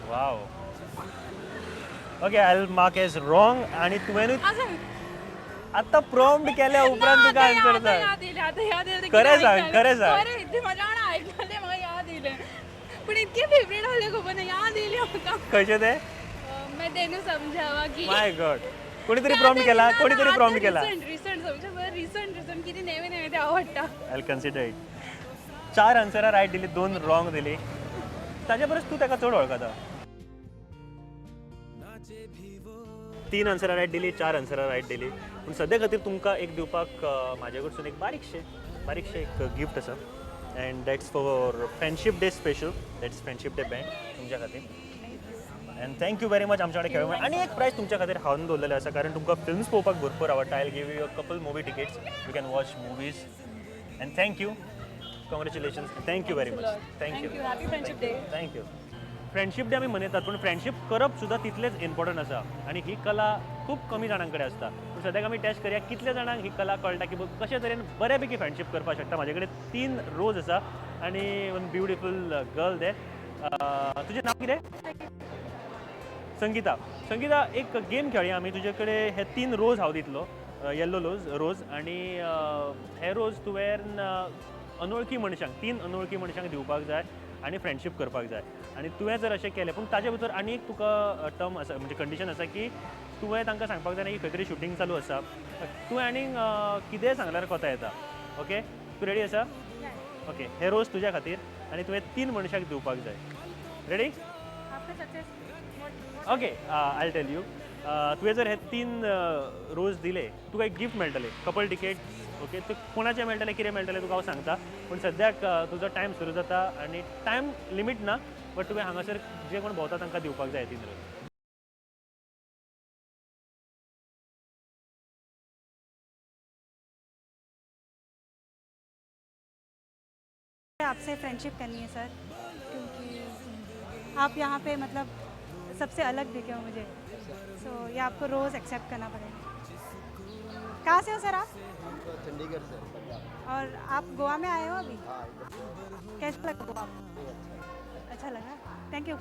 Wow. Okay, I will mark as wrong. आणि तुवें आता प्रॉम्प्ट केल्या उपरांत तुका आन्सर सांग. खरें सांग, खरें सांग. पण इतके फेवरेट आले खबर नाही याद येईल म्हाका. कशें ते? मैं तेनू समजावा की माय गॉड. कोणीतरी प्रॉम्प्ट केला, कोणीतरी प्रॉम्प्ट केला. रिसंट समजा बरं रिसंट किती नेवे नेवे ते आवडटा. I will consider it. 4 आन्सरां रायट दिली, 2 रॉंग दिली. ताजे परस तूं ताका चड वळखता. 3 आन्सरां रायट दिली, 4 आन्सरां रायट दिली. पूण सद्या खातीर तुमकां एक दिवपाक म्हाजे कडसून एक बारीकशें एक गिफ्ट आसा. And that's for friendship day special. That's friendship day band तुमच्या खातीर. अँड थँक्यू व्हेरी मच आमच्या कडेन खेळूंक. आनी एक प्रायज तुमच्या खातीर हांवें दवरलेलें आसा, कारण तुमकां फिल्म्स पळोवपाक भरपूर आवडटा. I will give you a couple movie tickets. You can watch movies. And thank you. Congratulations. Thank you very much. Thank you. Happy friendship day. Thank you. Friendship day आमी मनयतात, पूण फ्रेंडशीप करप सुद्दां तितलेंच इम्पॉर्टंट आसा. आनी ही कला खूब कमी जाणां कडेन आसता. पूण सद्याक आमी टेस्ट करया कितल्या जाणांक ही कला कळटा की कशे तरेन बऱ्या पैकी फ्रेंडशीप करपाक शकता. म्हाजे कडेन 3 रोज आसा आनी वन ब्युटिफूल गर्ल दे. तुजें नांव कितें? संगीता. संगीता, एक गेम खेळया आमी. तुजे कडेन हे 3 रोज हांव दितलो. येल्लो रोज आनी हे रोज तुवें अनवळखी मनशांक 3 अनवळखी मनशांक दिवपाक जाय आनी फ्रेंडशीप करपाक जाय. आनी तुवें जर अशें केलें, पूण ताजे भितर आनी एक तुका टर्म आसा, म्हणजे कंडिशन आसा की तुवें तांकां सांगपाक जाय की खंय तरी शुटींग चालू आसा. तुवें आनीक कितेंय सांगल्यार कोता येता. ओके, तूं रेडी आसा? ओके, हे रोज तुज्या खातीर आनी तुवें 3 मनशांक दिवपाक जाय. Ready? Okay, I tell you. तुवें जर हे 3 रोज दिले, तुका एक गिफ्ट मेळटलें, कपल टिकेट. ओके, ते कोणाचें मेळटलें, कितें मेळटलें तुका हांव सांगता. पूण सद्याक तुजो टायम सुरू जाता आनी टायम लिमीट ना, बट तुवें हांगासर जे कोण भोंवता तांकां दिवपाक जाय 3 रोज. आपसे फ्रेंडशिप करनी है सर, क्योंकि आप यहाँ पे मतलब सबसे अलग दिखे हो मुझे. सो ये आपको रोज़ एक्सेप्ट करना पड़ेगा. कहाँ से हो सर आप? चंडीगढ़ से पंजाब। और आप गोवा में आए हो अभी? हाँ इधर से। कैसा लगा गोवा? अच्छा। अच्छा लगा. Thank you.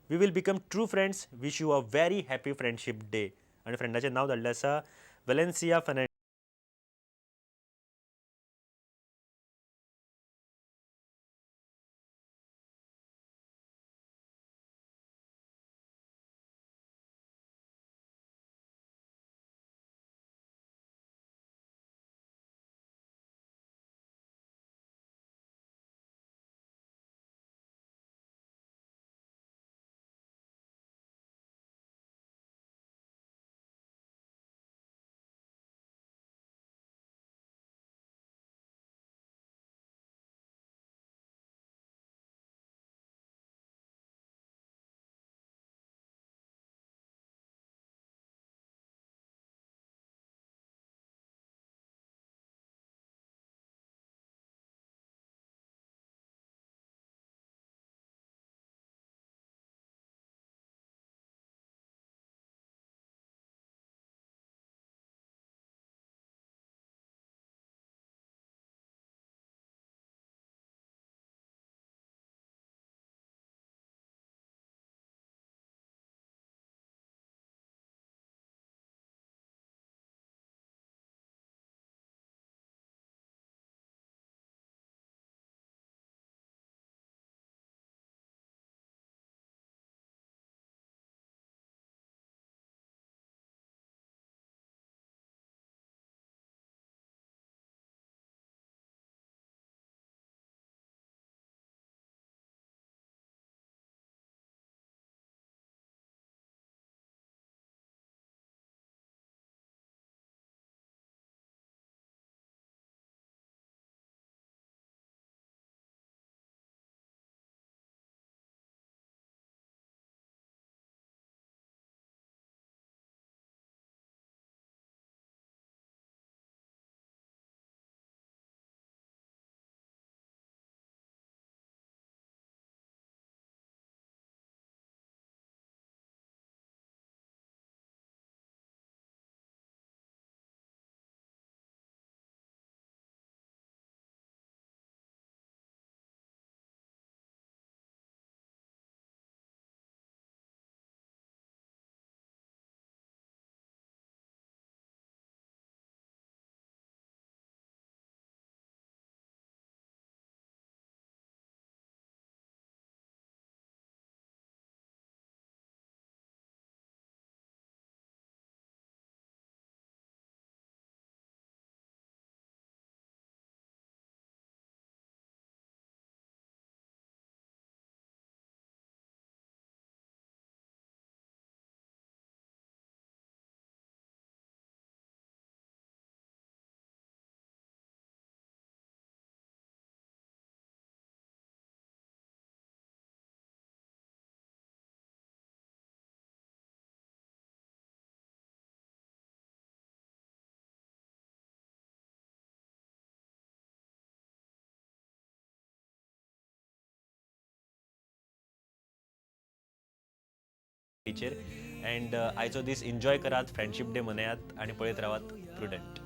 We will become true friends. Wish you a very happy friendship day. आनी फ्रेंडाचें नांव धाडलें आसा वेलेन्सिया फेर्नांडीस. टीचर अँड आयचो दीस एन्जॉय करात, फ्रेंडशीप डे मनयात आणि पळयत रावात प्रुडंट.